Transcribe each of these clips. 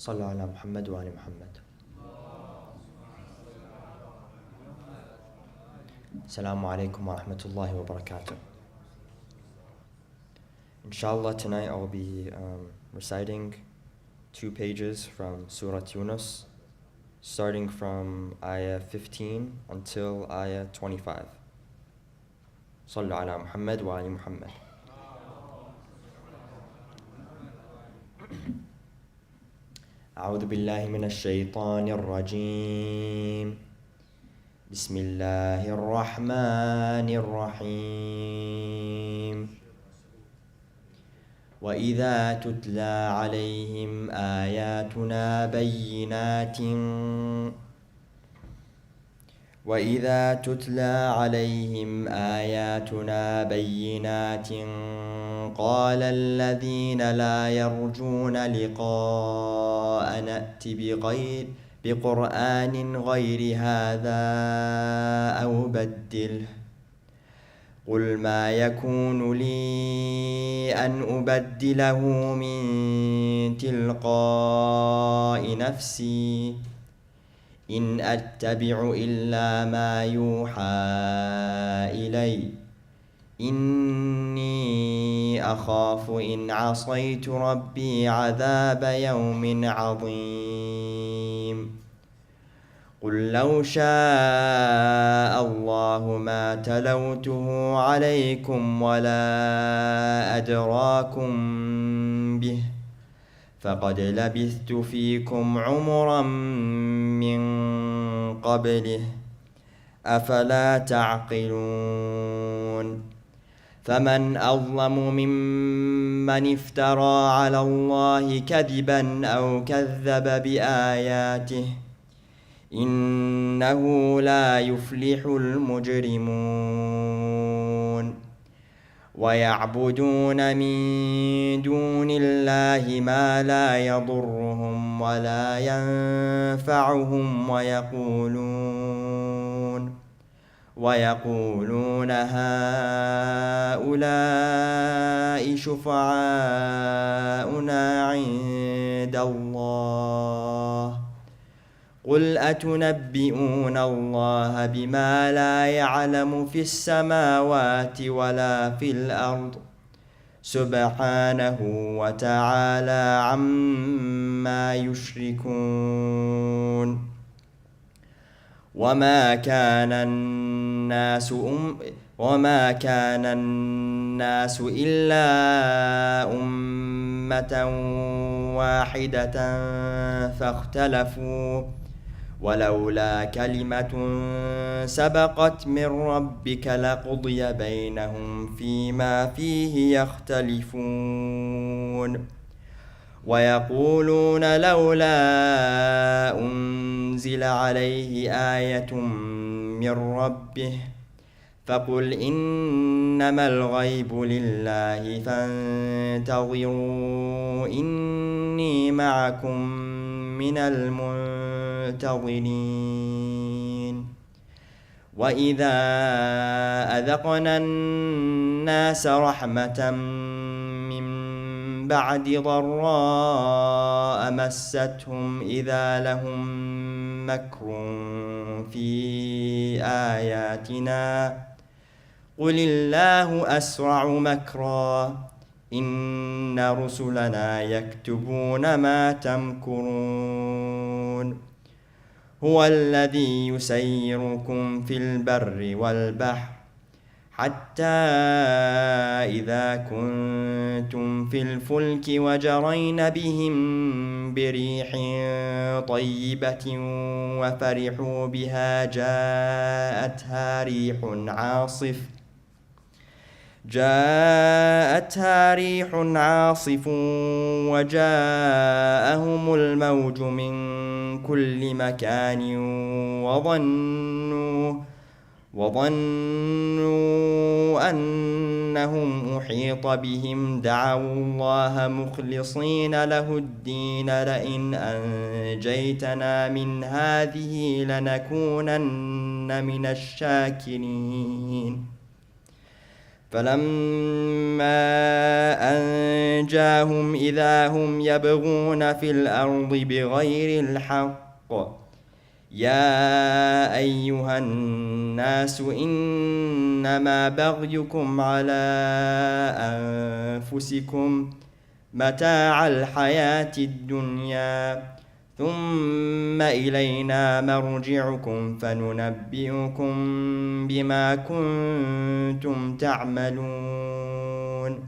صلوا على محمد وآل محمد. Assalamu alaikum wa rahmatullahi wa barakatuh. Inshallah, tonight I'll be reciting 2 pages from Surah Yunus, starting from ayah 15 until ayah 25. Sallu ala Muhammad wa ali Muhammad. أعوذ بالله من الشيطان الرجيم. بسم الله الرحمن الرحيم. وإذا تتلى عليهم آياتنا بينات قال الذين لا يرجون لقاء نأت بقرآن غير هذا أو بدله قل ما يكون لي أن أبدله من تلقاء نفسي إن أتبع إلا ما يوحى إلي إني أخاف إن عصيت ربي عذاب يوم عظيم قل لو شاء الله ما تلوته عليكم ولا أدراكم به فقد لبثت فيكم عمرا من قبله أفلا تعقلون فمن أظلم ممن افترى على الله كذبا أو كذب بآياته إنه لا يفلح المجرمون ويعبدون من دون الله ما لا يضرهم ولا ينفعهم ويقولون هؤلاء شفعاؤنا عند الله قل أتنبئون الله بما لا يعلم في السماوات ولا في الأرض سبحانه وتعالى عما يشركون وما كان الناس إلا أمة واحدة فاختلفوا ولولا كلمة سبقت من ربك لقضي بينهم فيما فيه يختلفون ويقولون لولا أنزل عليه آية من ربه فقل إنما الغيب لله فانتظروا إني معكم من المنتظرين وإذا أذقنا الناس رحمة من بعد ضراء مستهم إذا لهم مكر في آياتنا قل الله أسرع مكرا إن رسلنا يكتبون ما تمكرون هو الذي يسيركم في البر والبحر حتى إذا كنتم في الفلك وجرين بهم بريح طيبة وفرحوا بها جاءتها ريح عاصف وجاءهم الموج من كل مكان وظنوا أنهم أحيط بهم دعوا الله مخلصين له الدين لئن أنجيتنا من هذه لنكونن من الشاكرين فلما أنجاهم إذا هم يبغون في الأرض بغير الحق يا أيها الناس إنما بغيكم على أنفسكم متاع الحياة الدنيا ثم إلينا مرجعكم فننبئكم بما كنتم تعملون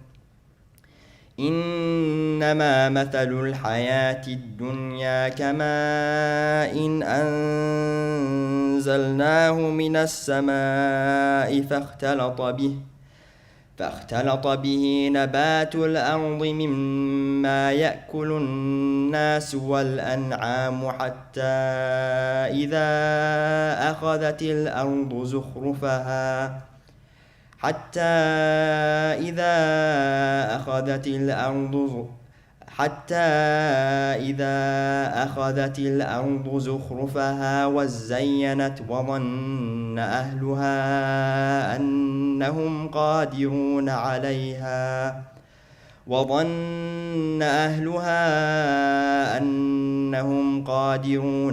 إنما مثل الحياة الدنيا كماء إن أنزلناه من السماء فاختلط به نبات الأرض مما يأكل الناس والأنعام إذا أخذت الأرض زخرفها حتى إذا أخذت الأرض زخرفها وزينت وظن أهلها أنهم قادرون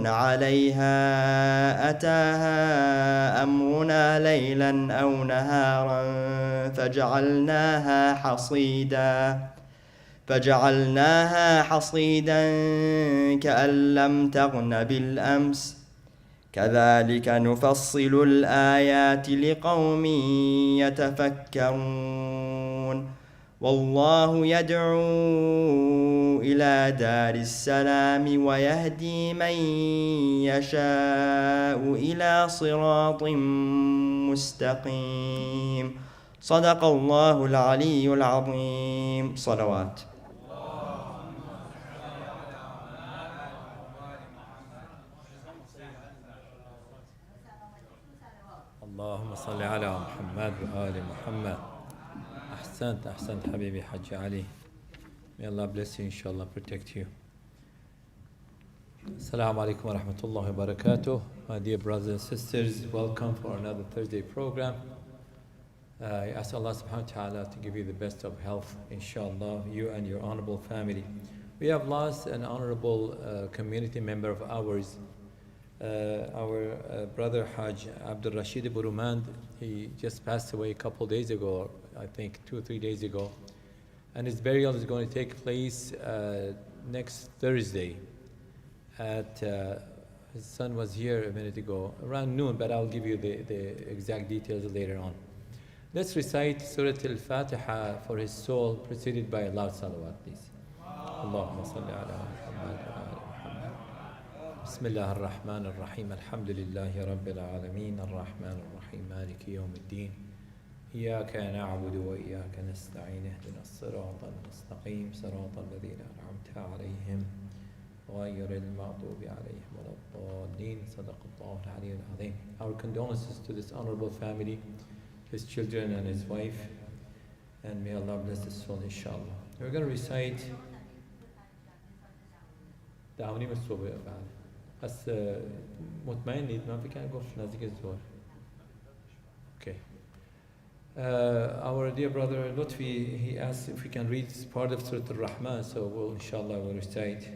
عليها أتاها أمرنا ليلا أو نهارا فجعلناها حصيدا كأن لم تغن بالأمس كذلك نفصل الآيات لقوم يتفكرون والله يدعو إلى دار السلام ويهدي من يشاء إلى صراط مستقيم صدق الله العلي العظيم صلوات اللهم صل على محمد وآل محمد. أحسنت حبيبي حج علي. May Allah bless you, inshallah, protect you. Assalamu alaikum wa rahmatullahi wa barakatuh. My dear brothers and sisters, welcome for another Thursday program. I ask Allah subhanahu wa ta'ala to give you the best of health, inshallah, you and your honorable family. We have lost an honorable community member of ours, our brother Hajj Abdul Rashid Burumand. He just passed away a couple days ago, I think 2 or 3 days ago. And his burial is going to take place next Thursday. His son was here a minute ago, around noon, but I'll give you the exact details later on. Let's recite Surah Al-Fatiha for his soul, preceded by a loud salawat, please. Allahumma salli ala Muhammad wa ala Muhammad. Bismillah ar-Rahman ar-Rahim. Alhamdulillahi Rabbil Alameen. Ar-Rahman ar-Rahim. Maliki yawmiddin. إياك نعبد وإياك نستعين اهدنا الصراط المستقيم صراط الذين أنعمت عليهم غير المغضوب عليهم ولا الضالين صدق الله العلي العظيم. Our condolences to this honorable family, his children and his wife, and may Allah bless his soul, inshallah. We're going to recite دعوني من الصبح بعد بس مطمئن ليد ما في كان قف نزيك الزور. Okay. Our dear brother Lutfi, he asked if we can read part of Surah Al-Rahman, so inshallah we'll recite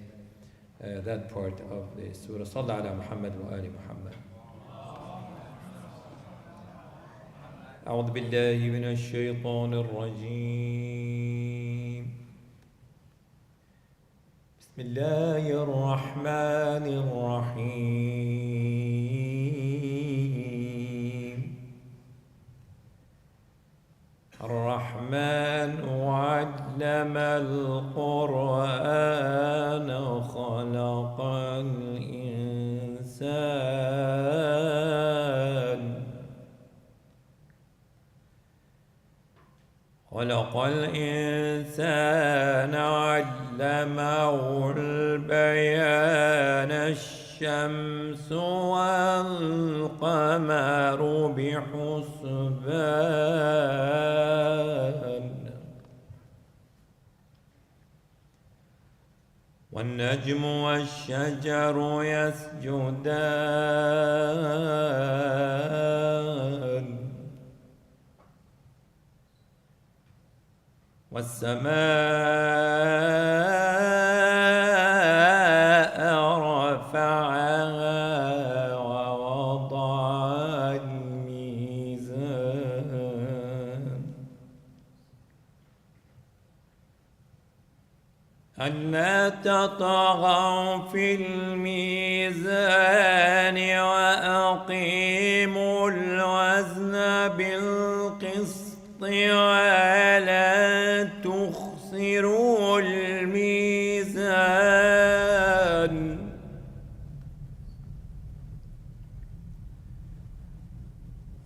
that part of the Surah. Sallallahu ala Muhammad wa ali Muhammad. أعوذ بالله من الشيطان الرجيم. بسم الله الرحمن الرحيم. الرحمن علم القرآن خلق الإنسان علمه البيان الشمس والقمر بحسبان والنجم والشجر يسجدان والسماء رفعها ووضع الميزان ألا تطغوا في الميزان وأقيموا الوزن بالقسط ولا تخسروا الميزان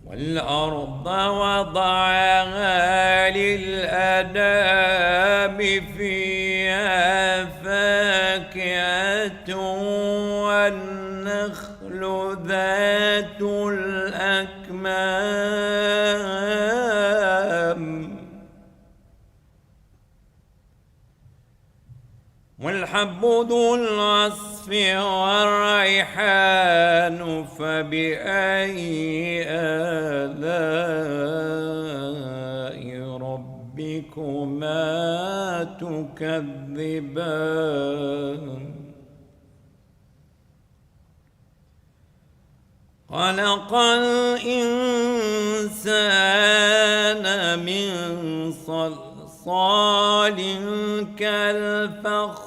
والأرض وضعها للأنام فيها فاكهة والنخل ذات الأكمام والحب ذو العصف والريحان فبأي آلاء ربكما تكذبان خلق الإنسان من صلصال كالفخار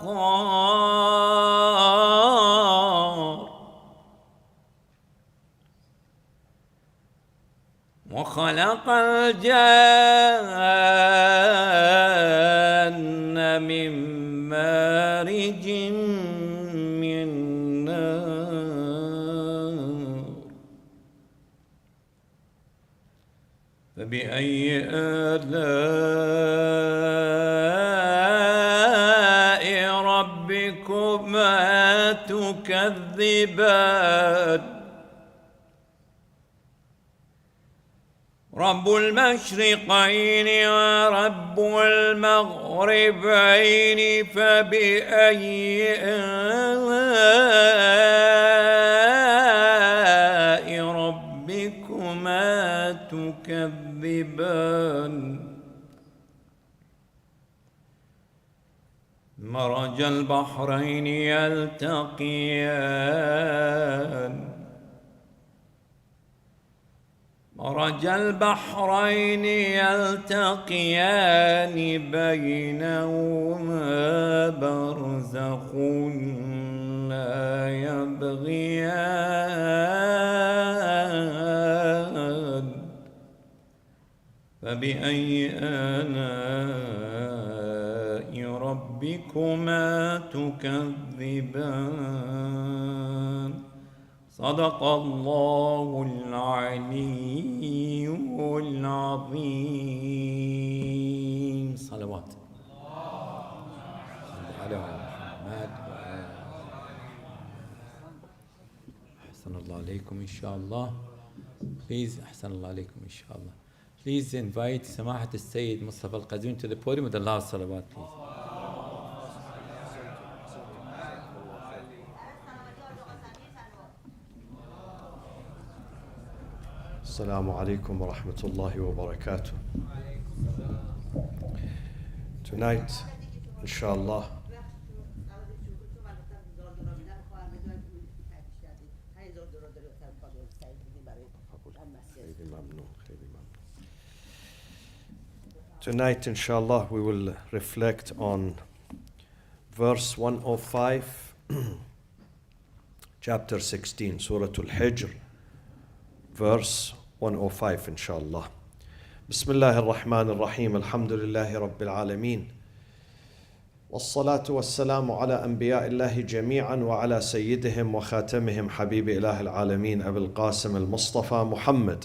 وخلق الجان من مارج من نار فبأي آلاء ربكما تكذبان رب المشرقين ورب المغربين فبأي آلاء ربكما تكذبان مرج البحرين يلتقيان مرج البحرين يلتقيان بينهما برزخ لا يبغيان فبأي آلاء ربكما تكذبان صدق الله العلي العظيم صلوات على محمد. أحسن الله عليكم إن شاء الله. Please أحسن الله عليكم إن شاء الله. Please invite سماحة السيد مصطفى القزويني to the podium with the last salawat please. السلام عليكم ورحمة الله وبركاته. Tonight, inshallah, we will reflect on verse 105, chapter 16, Surah Al-Hijr, verse 105 inshallah. Bismillah ar-Rahman ar-Rahim. Alhamdulillahi Rabbil Alameen. والصلاة والسلام على أنبياء الله جميعا وعلى سيدهم وخاتمهم حبيب إله العالمين أبي القاسم المصطفى محمد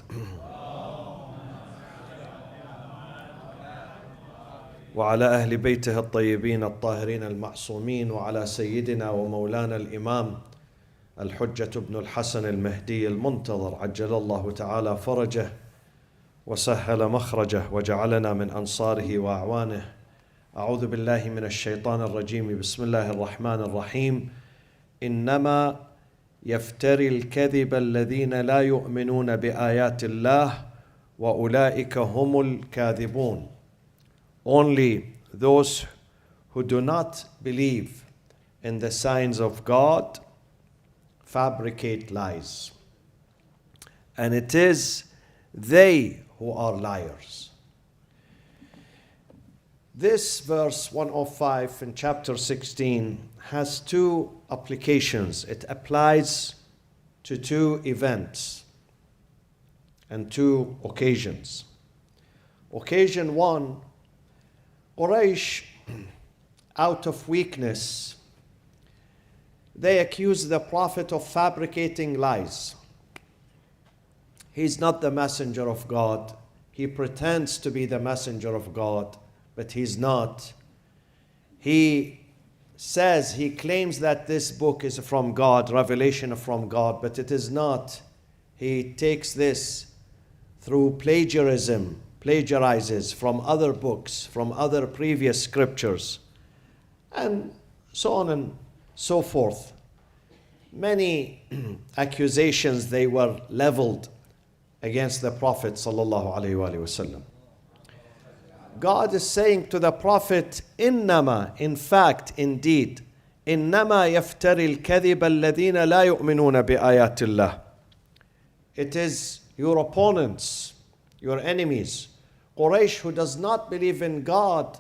وعلى أهل بيته الطيبين الطاهرين المعصومين وعلى سيدنا ومولانا الإمام الحجة ابن الحسن المهدي المنتظر عجل الله تعالى فرجه وسهل مخرجه وجعلنا من أنصاره وأعوانه. أعوذ بالله من الشيطان الرجيم. بسم الله الرحمن الرحيم. إنما يفتري الكذب الذين لا يؤمنون بآيات الله وأولئك هم الكاذبون. only those who do not believe in the signs of God fabricate lies. And it is they who are liars. This verse 105 in chapter 16 has two applications. It applies to two events and two occasions. Occasion one, Quraysh, out of weakness, they accuse the Prophet of fabricating lies. He's not the messenger of God. He pretends to be the messenger of God, but he's not. He says, he claims that this book is from God, revelation from God, but it is not. He takes this through plagiarism, plagiarizes from other books, from other previous scriptures, and so on and so forth. Many accusations they were leveled against the Prophet sallallahu alaihi wasallam. God is saying to the Prophet, إنما, in fact, indeed, إنما يفتري الكذب الذين لا يؤمنون بآيات الله. It is your opponents, your enemies, Quraysh, who does not believe in God,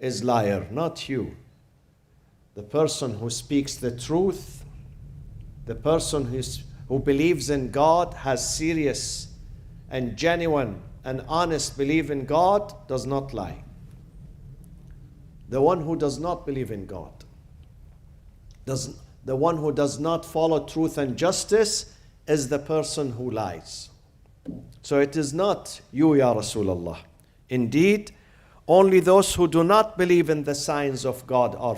is liar, not you. The person who speaks the truth, the person who believes in God, has serious and genuine and honest belief in God, does not lie. The one who does not believe in God, the one who does not follow truth and justice, is the person who lies. So it is not you, Ya Rasulullah. Indeed, only those who do not believe in the signs of God are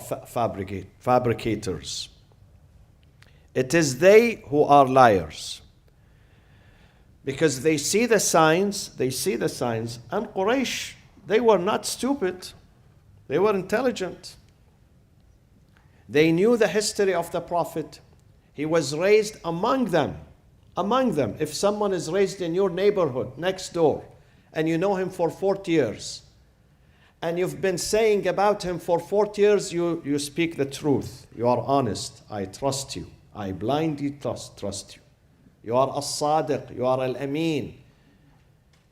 fabricators. It is they who are liars. Because they see the signs, and Quraysh, they were not stupid. They were intelligent. They knew the history of the Prophet. He was raised among them. Among them. If someone is raised in your neighborhood, next door, and you know him for 40 years, and you've been saying about him for 40 years, you speak the truth. You are honest. I trust you. I blindly trust you. You are as-sadiq. You are al-amin.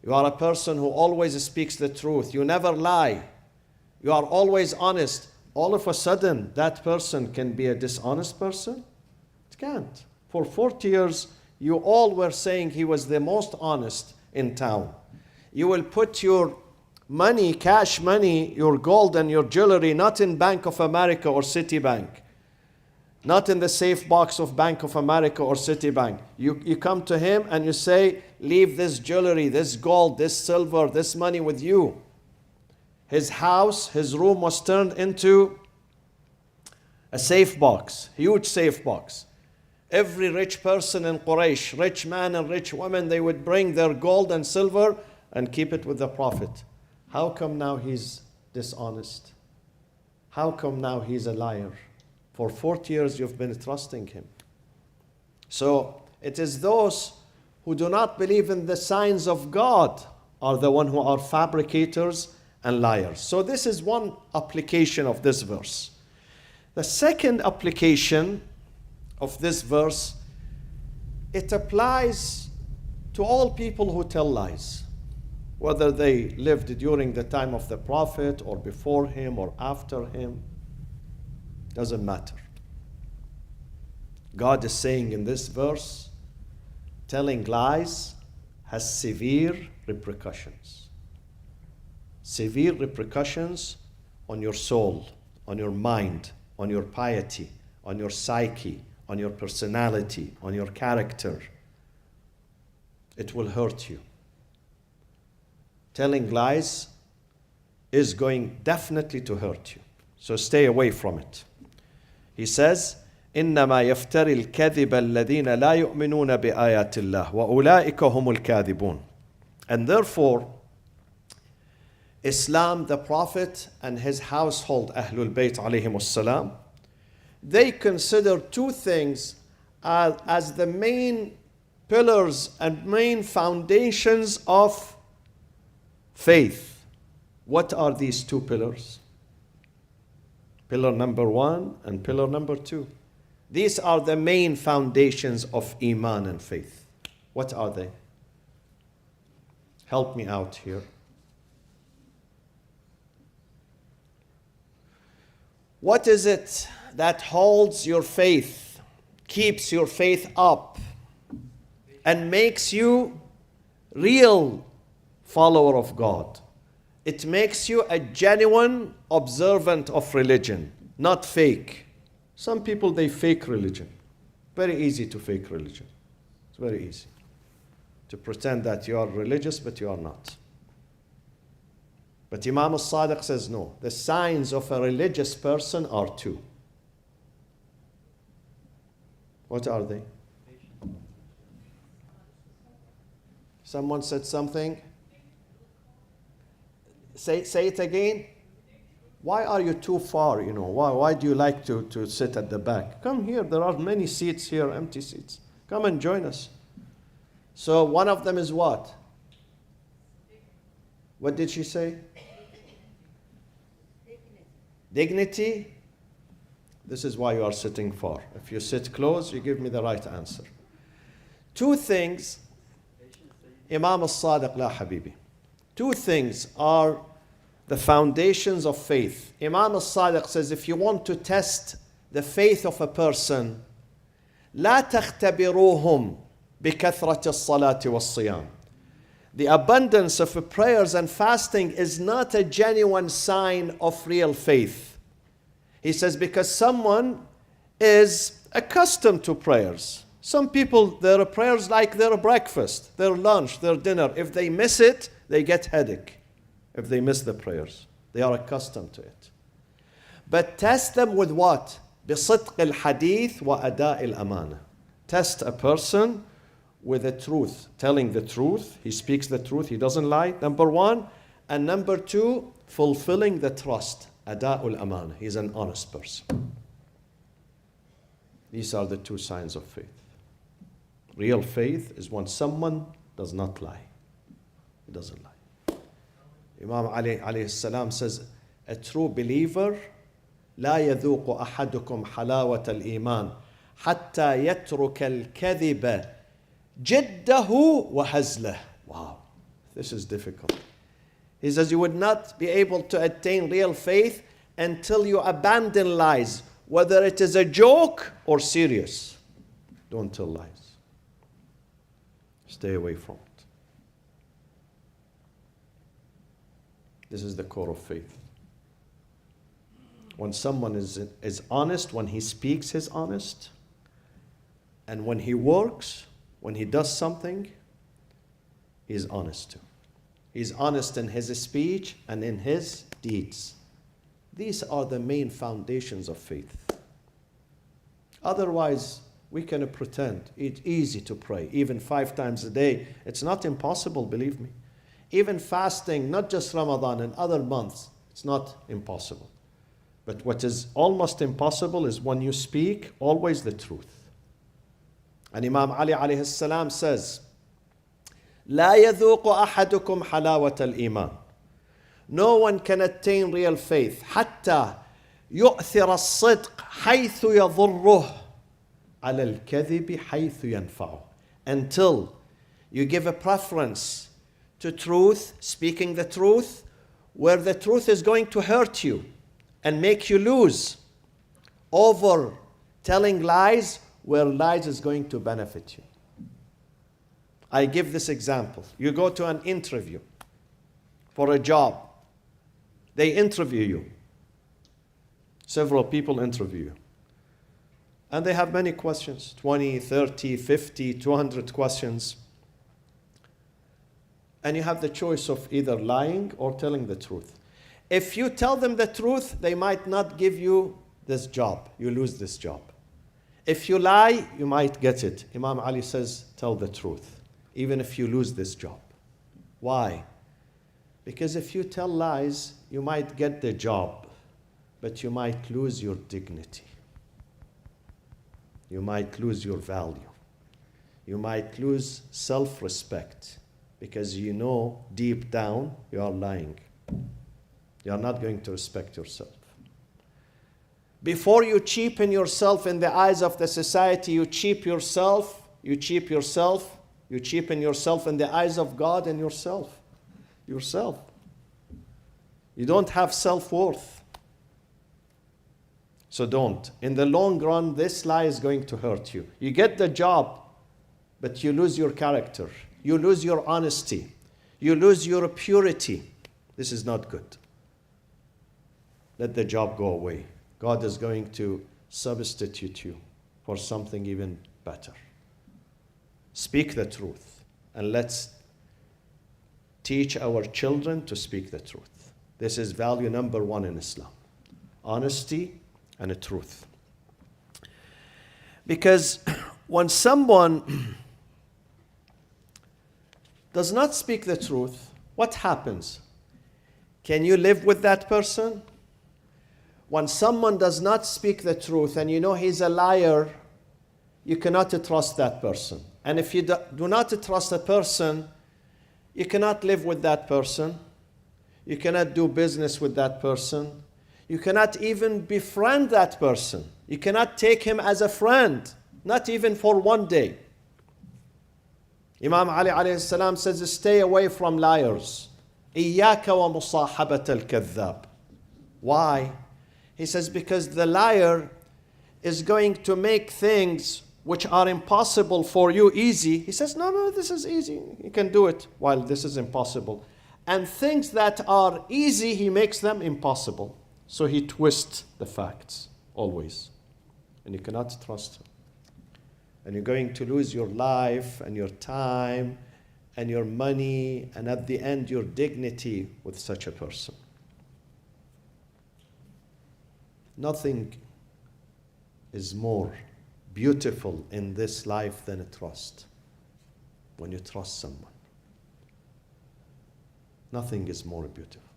You are a person who always speaks the truth. You never lie. You are always honest. All of a sudden, that person can be a dishonest person? It can't. For 40 years, you all were saying he was the most honest in town. You will put your money, cash money, your gold and your jewelry, not in Bank of America or Citibank, not in the safe box of Bank of America or Citibank. You come to him and you say, leave this jewelry, this gold, this silver, this money with you. His house, his room was turned into a safe box, huge safe box. Every rich person in Quraysh, rich man and rich woman, they would bring their gold and silver and keep it with the Prophet. How come now he's dishonest? How come now he's a liar? For 40 years you've been trusting him. So it is those who do not believe in the signs of God are the one who are fabricators and liars. So this is one application of this verse. The second application of this verse, it applies to all people who tell lies, whether they lived during the time of the Prophet or before him or after him. Doesn't matter. God is saying in this verse, telling lies has severe repercussions. Severe repercussions on your soul, on your mind, on your piety, on your psyche, on your personality, on your character. It will hurt you. Telling lies is going definitely to hurt you. So stay away from it. He says, إنما يفتري الكذب الذين لا يؤمنون بآيات الله وأولئك هم الكاذبون. And therefore, Islam, the Prophet, and his household, Ahlul Bayt alayhim as-salam, they consider two things as the main pillars and main foundations of faith. What are these two pillars? Pillar number 1 and pillar number 2. These are the main foundations of Iman and faith. What are they? Help me out here. What is it that holds your faith, keeps your faith up, and makes you real follower of God? It makes you a genuine observant of religion, not fake. Some people, they fake religion. Very easy to fake religion. It's very easy to pretend that you are religious, but you are not. But Imam al-Sadiq says no. The signs of a religious person are 2. What are they? Someone said something? Say it again. Why are you too far? Why do you like to sit at the back? Come here. There are many seats here, empty seats. Come and join us. So one of them is what? What did she say? Dignity. This is why you are sitting far. If you sit close, you give me the right answer. 2 things. Imam al-Sadiq, la habibi. 2 things are the foundations of faith. Imam al-Sadiq says, if you want to test the faith of a person, لا تختبروهم بكثرة الصلاة والصيام. The abundance of prayers and fasting is not a genuine sign of real faith. He says, because someone is accustomed to prayers. Some people, their prayers like their breakfast, their lunch, their dinner. If they miss it, they get headache. If they miss the prayers, they are accustomed to it. But test them with what? بصدق الحديث وأداء الأمانة. Test a person with the truth, telling the truth. He speaks the truth, he doesn't lie, number 1. And number 2, fulfilling the trust. Ada'ul amana. He's an honest person. These are the 2 signs of faith. Real faith is when someone does not lie. He doesn't lie. Imam Ali alayhi salam says, a true believer لا يذوق أحدكم حلاوة الإيمان حتى يترك الكذب جده وهزله. Wow, this is difficult. He says you would not be able to attain real faith until you abandon lies, whether it is a joke or serious. Don't tell lies. Stay away from it. This is the core of faith. When someone is honest, when he speaks, he's honest. And when he works, when he does something, he's honest too. He's honest in his speech and in his deeds. These are the main foundations of faith. Otherwise, we can pretend. It's easy to pray, even 5 times a day. It's not impossible, believe me. Even fasting, not just Ramadan and other months, it's not impossible. But what is almost impossible is when you speak always the truth. And Imam Ali alayhi salam says, لا يذوق أحدكم حلاوة الإيمان. No one can attain real faith حتى يؤثر الصدق حيث يضره على الكذب حيث ينفعه. Until you give a preference to truth, speaking the truth, where the truth is going to hurt you and make you lose, over telling lies where lies is going to benefit you. I give this example. You go to an interview for a job. They interview you. Several people interview you. And they have many questions, 20, 30, 50, 200 questions. And you have the choice of either lying or telling the truth. If you tell them the truth, they might not give you this job. You lose this job. If you lie, you might get it. Imam Ali says, tell the truth, even if you lose this job. Why? Because if you tell lies, you might get the job, but you might lose your dignity. You might lose your value. You might lose self-respect, because you know deep down you are lying. you are not going to respect yourself. Before you cheapen yourself in the eyes of the society, you cheapen yourself in the eyes of God and yourself. You don't have self-worth. So don't. In the long run, this lie is going to hurt you. You get the job, but you lose your character. You lose your honesty. You lose your purity. This is not good. Let the job go away. God is going to substitute you for something even better. Speak the truth, and let's teach our children to speak the truth. This is value number one in Islam. Honesty and the truth. Because when someone does not speak the truth, what happens? Can you live with that person? When someone does not speak the truth and you know he's a liar, you cannot trust that person. And if you do not trust a person, you cannot live with that person. You cannot do business with that person. You cannot even befriend that person. You cannot take him as a friend, not even for one day. Imam Ali alayhi salam says, stay away from liars. إِيَّاكَ وَمُصَاحَبَةَ الْكَذَّابِ. Why? He says, because the liar is going to make things which are impossible for you easy. He says, no, this is easy. You can do it, while this is impossible. And things that are easy, he makes them impossible. So he twists the facts, always. And you cannot trust him. And you're going to lose your life and your time and your money, and at the end, your dignity with such a person. Nothing is more beautiful in this life than a trust. When you trust someone. Nothing is more beautiful.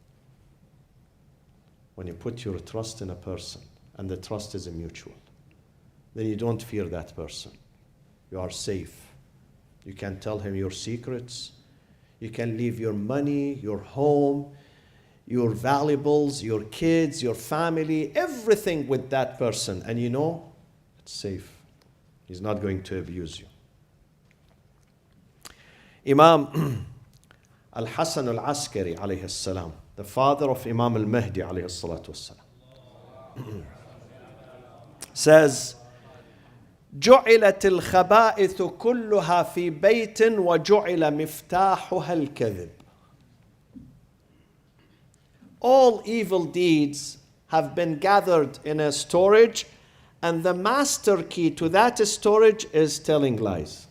When you put your trust in a person, and the trust is mutual, then you don't fear that person. You are safe. You can tell him your secrets. You can leave your money, your home, your valuables, your kids, your family, everything with that person. And you know, it's safe. He's not going to abuse you. Imam Al-Hasan Al-Askari alayhi salam, the father of Imam Al-Mahdi alayhi salatu wassalam, says, جعلت الخبائث كلها في بيت وجعل مفتاحها الكذب. All evil deeds have been gathered in a storage, and the master key to that storage is telling lies.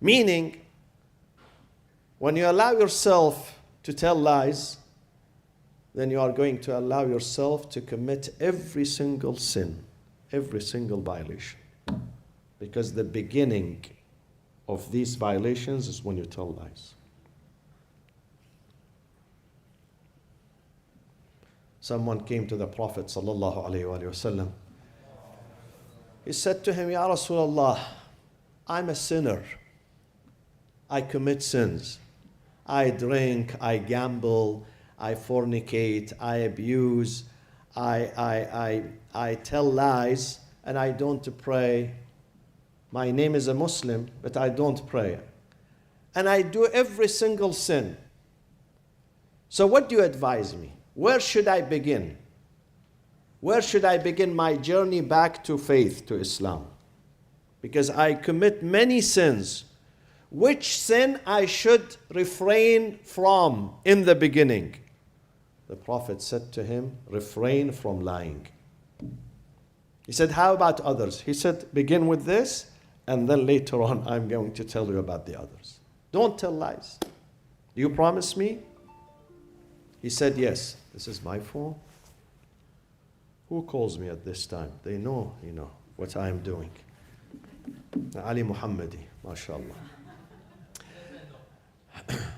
Meaning, when you allow yourself to tell lies, then you are going to allow yourself to commit every single sin, every single violation. Because the beginning of these violations is when you tell lies. Someone came to the Prophet sallallahu alaihi wasallam. He said to him, Ya Rasulullah, I'm a sinner. I commit sins. I drink, I gamble, I fornicate, I abuse, I tell lies, and I don't pray. My name is a Muslim, but I don't pray. And I do every single sin. So what do you advise me? Where should I begin? Where should I begin my journey back to faith, to Islam? Because I commit many sins. Which sin I should refrain from in the beginning? The Prophet said to him, refrain from lying. He said, how about others? He said, begin with this, and then later on I'm going to tell you about the others. Don't tell lies. Do you promise me? He said, yes. This is my phone. Who calls me at this time? They know, what I am doing. Ali Muhammadi, mashallah.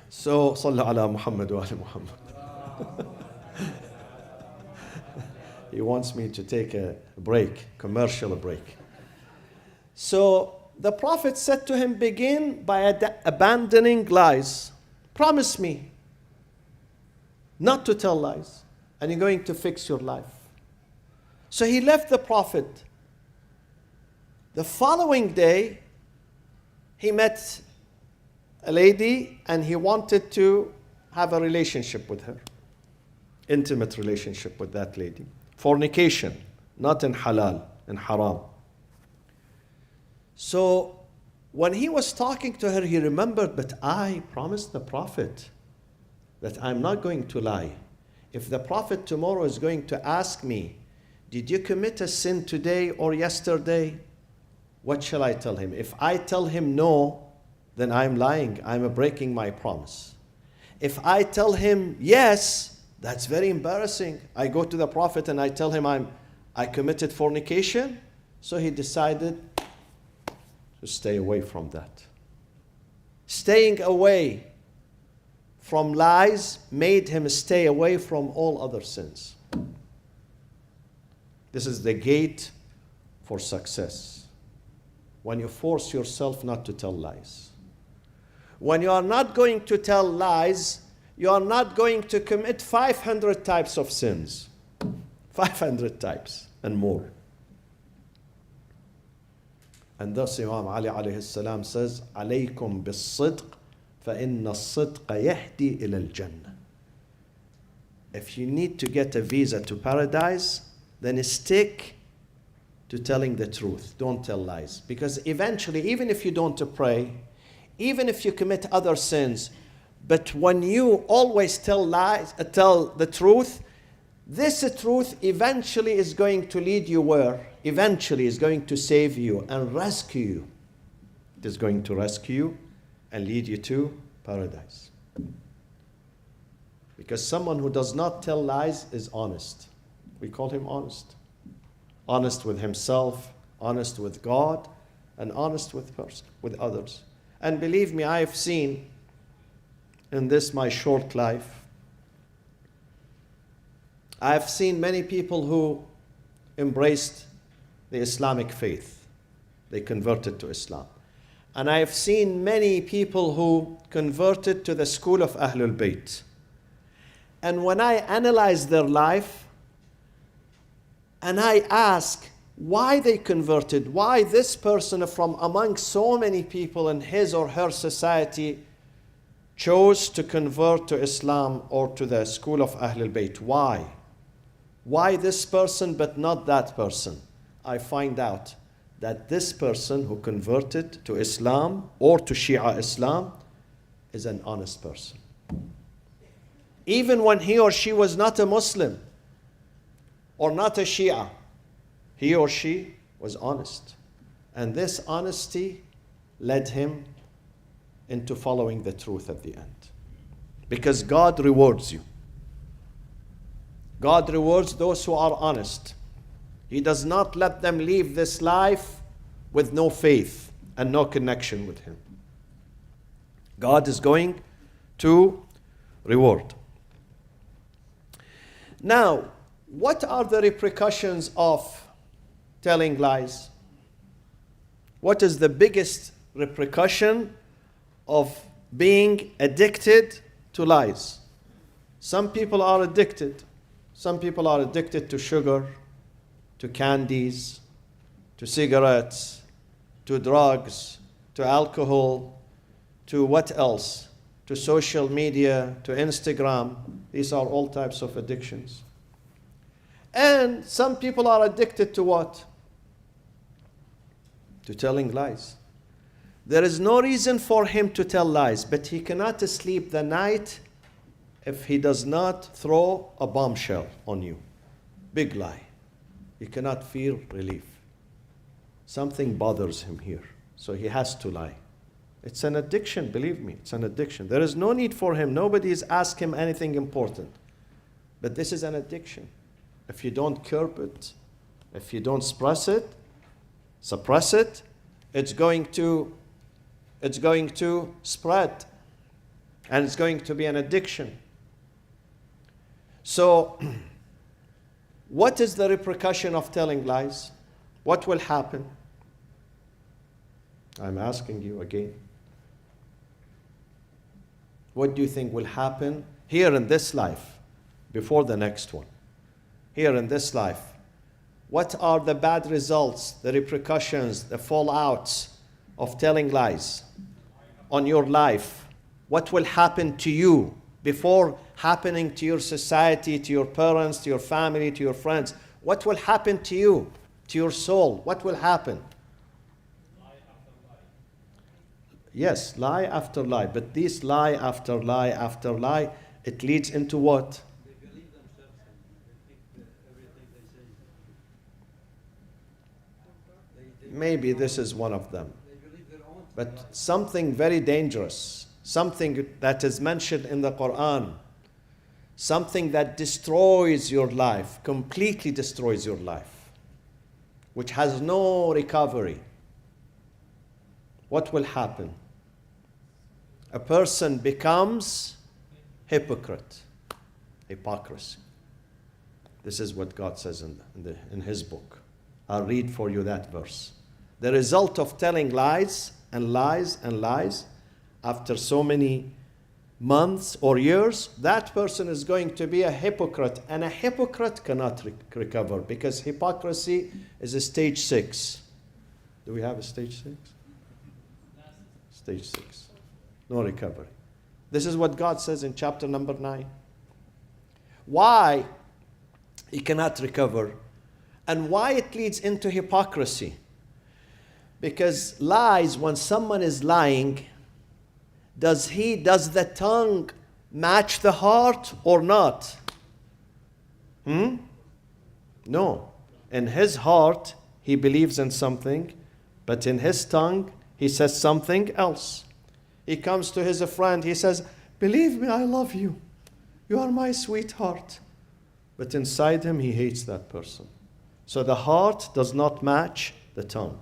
So, sallu ala Muhammad wa ali Muhammad. He wants me to take a break, commercial break. So, the Prophet said to him, begin by abandoning lies. Promise me. not to tell lies, and you're going to fix your life. So he left the Prophet. The following day, he met a lady and he wanted to have a relationship with her. Intimate relationship with that lady. Fornication, not in halal, in haram. So when he was talking to her, he remembered, but I promised the Prophet that I'm not going to lie. If the Prophet tomorrow is going to ask me, did you commit a sin today or yesterday? What shall I tell him? If I tell him no, then I'm lying. I'm breaking my promise. If I tell him yes, that's very embarrassing. I go to the Prophet and I tell him I committed fornication. So he decided to stay away from that. Staying away from lies made him stay away from all other sins. This is the gate for success. When you force yourself not to tell lies. When you are not going to tell lies, you are not going to commit 500 types of sins. 500 types and more. And thus Imam Ali alayhi salam says, عليكم بالصدق فإن الصدق يهدي إلى الجنة. If you need to get a visa to paradise, then stick to telling the truth. Don't tell lies. Because eventually, even if you don't pray, even if you commit other sins, but when you always tell lies, tell the truth, this truth eventually is going to lead you where? Eventually is going to save you and rescue you. It is going to rescue you and lead you to paradise. Because someone who does not tell lies is honest. We call him honest. Honest with himself, honest with God, and honest with others. And believe me, I have seen in this my short life, I have seen many people who embraced the Islamic faith. They converted to Islam. And I have seen many people who converted to the school of Ahlul Bayt. And when I analyze their life, and I ask why they converted, why this person from among so many people in his or her society chose to convert to Islam or to the school of Ahlul Bayt. Why? Why this person but not that person? I find out that this person who converted to Islam or to Shia Islam is an honest person. Even when he or she was not a Muslim or not a Shia, he or she was honest. And this honesty led him into following the truth at the end. Because God rewards you. God rewards those who are honest. He does not let them leave this life with no faith and no connection with Him. God is going to reward. Now, what are the repercussions of telling lies? What is the biggest repercussion of being addicted to lies? Some people are addicted. Some people are addicted to sugar, to candies, to cigarettes, to drugs, to alcohol, to what else? To social media, to Instagram. These are all types of addictions. And some people are addicted to what? To telling lies. There is no reason for him to tell lies, but he cannot sleep the night if he does not throw a bombshell on you. Big lie. He cannot feel relief. Something bothers him here, so he has to lie. It's an addiction, believe me, it's an addiction. There is no need for him. Nobody is asking him anything important. But this is an addiction. If you don't curb it, if you don't suppress it, it's going to spread. And it's going to be an addiction. So, what is the repercussion of telling lies? What will happen? I'm asking you again. What do you think will happen here in this life? before the next one. Here in this life, what are the bad results, the repercussions, the fallouts of telling lies on your life? What will happen to you before happening to your society, to your parents, to your family, to your friends? What will happen to you, to your soul? What will happen? Yes, lie after lie. But this lie after lie after lie, it leads into what? They believe themselves and they think that everything they say. Maybe this is one of them. They believe their own. But something very dangerous, something that is mentioned in the Quran, something that destroys your life, completely destroys your life, which has no recovery. What will happen? A person becomes hypocrite. Hypocrisy. This is what God says in His book. I'll read for you that verse. The result of telling lies and lies and lies, after so many months or years, that person is going to be a hypocrite. And a hypocrite cannot recover, because hypocrisy is a stage 6. Do we have a stage 6? Stage 6. No recovery. This is what God says in chapter number 9. Why he cannot recover and why it leads into hypocrisy. Because lies, when someone is lying, does the tongue match the heart or not? No. In his heart, he believes in something, but in his tongue, he says something else. He comes to his friend, he says, "Believe me, I love you. You are my sweetheart." But inside him, he hates that person. So the heart does not match the tongue.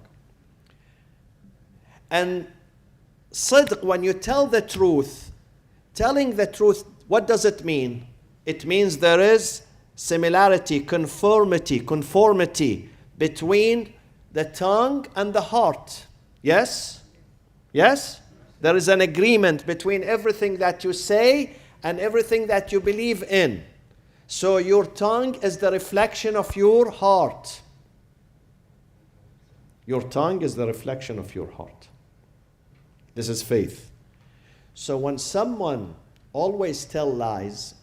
And sidq, when you tell the truth, telling the truth, what does it mean? It means there is similarity, conformity between the tongue and the heart. Yes? Yes? There is an agreement between everything that you say and everything that you believe in. So your tongue is the reflection of your heart. Your tongue is the reflection of your heart. This is faith. So when someone always tells lies,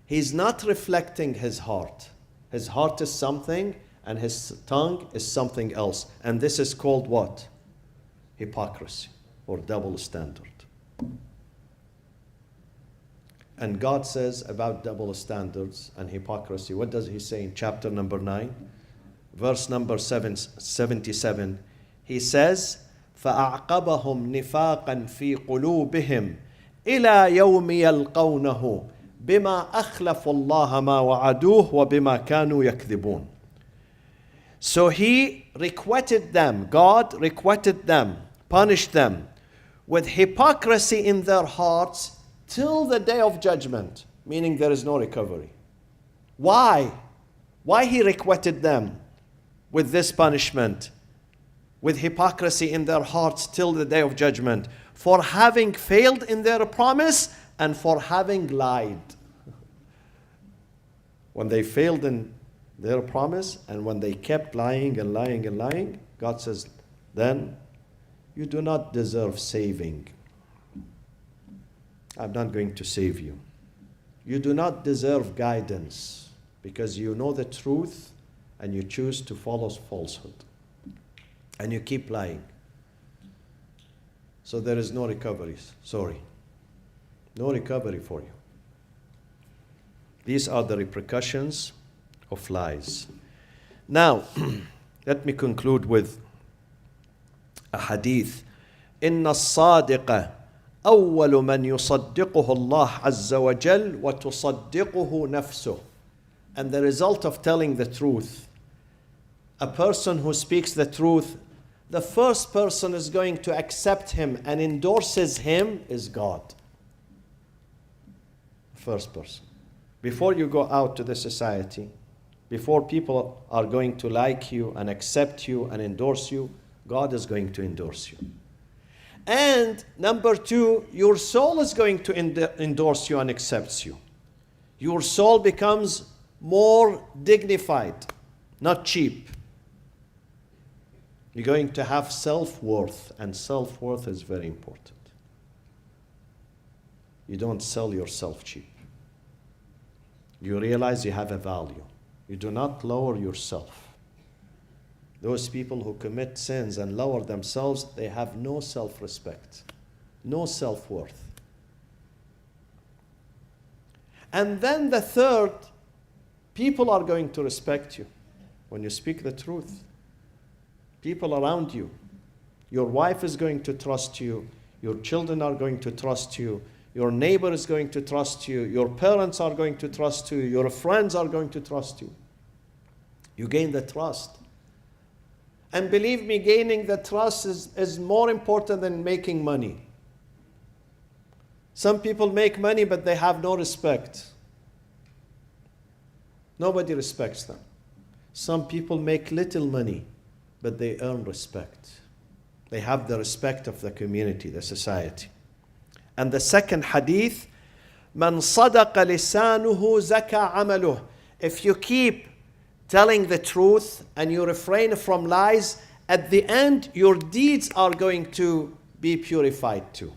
he's not reflecting his heart. His heart is something and his tongue is something else. And this is called what? Hypocrisy or double standard. And God says about double standards and hypocrisy, what does he say in chapter number 9? Verse number 77. He says, فَأَعْقَبَهُمْ نِفَاقًا فِي قُلُوبِهِمْ إِلَى يَوْمِ يَلْقَوْنَهُ بِمَا أَخْلَفُوا اللَّهَ مَا وَعَدُوهُ وَبِمَا كَانُوا يَكْذِبُونَ. So he requited them, God requited them, punished them with hypocrisy in their hearts till the day of judgment, meaning there is no recovery. Why? Why he requited them with this punishment, with hypocrisy in their hearts till the day of judgment? For having failed in their promise and for having lied. When they failed in their promise and when they kept lying and lying and lying, God says, then you do not deserve saving. I'm not going to save you. You do not deserve guidance because you know the truth and you choose to follow falsehood. And you keep lying. So there is no recovery. Sorry. No recovery for you. These are the repercussions of lies. Now, let me conclude with a hadith. إن الصادق أول من يصدقه الله عز وجل وتصدقه نفسه. And the result of telling the truth, a person who speaks the truth, the first person is going to accept him and endorses him is God. First person. Before you go out to the society, before people are going to like you and accept you and endorse you, God is going to endorse you. And number two, your soul is going to endorse you and accepts you. Your soul becomes more dignified, not cheap. You're going to have self-worth, and self-worth is very important. You don't sell yourself cheap. You realize you have a value. You do not lower yourself. Those people who commit sins and lower themselves, they have no self-respect, no self-worth. And then the third, people are going to respect you when you speak the truth. People around you. Your wife is going to trust you. Your children are going to trust you. Your neighbor is going to trust you. Your parents are going to trust you. Your friends are going to trust you. You gain the trust. And believe me, gaining the trust is more important than making money. Some people make money, but they have no respect. Nobody respects them. Some people make little money, but they earn respect. They have the respect of the community, the society. And the second hadith, مَنْ صَدَقَ لِسَانُهُ زَكَى عَمَلُهُ. If you keep telling the truth and you refrain from lies, at the end your deeds are going to be purified too.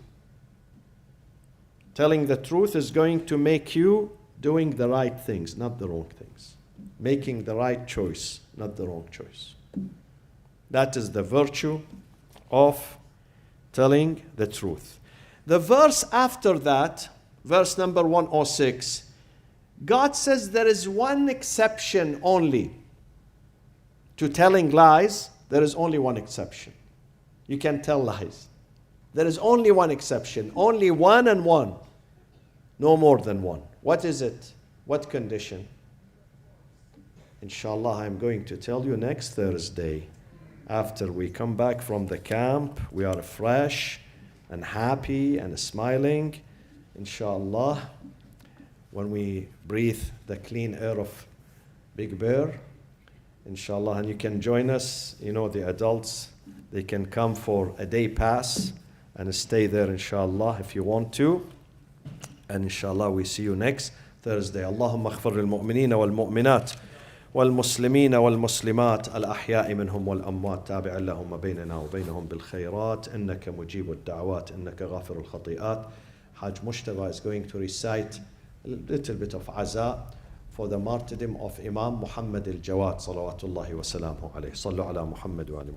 Telling the truth is going to make you doing the right things, not the wrong things. Making the right choice, not the wrong choice. That is the virtue of telling the truth. The verse after that, verse number 106, God says there is one exception only to telling lies. There is only one exception. You can tell lies. There is only one exception. Only one and one. No more than one. What is it? What condition? Inshallah, I'm going to tell you next Thursday. After we come back from the camp, we are fresh and happy and smiling. Inshallah, when we breathe the clean air of Big Bear, inshallah, and you can join us. You know, the adults, they can come for a day pass and stay there, inshallah, if you want to. And inshallah, we see you next Thursday. Allahumma aghfir lil mu'minina wal mu'minat والمسلمين والمسلمات الأحياء منهم والأموات تابع اللهم بيننا وبينهم بالخيرات إنك مجيب الدعوات إنك غافر الخطيئات. Hajj Mustafa is going to recite a little bit of aza for the martyrdom of Imam Muhammad al-Jawad صلوات الله وسلامه عليه. صلوا على محمد وعلى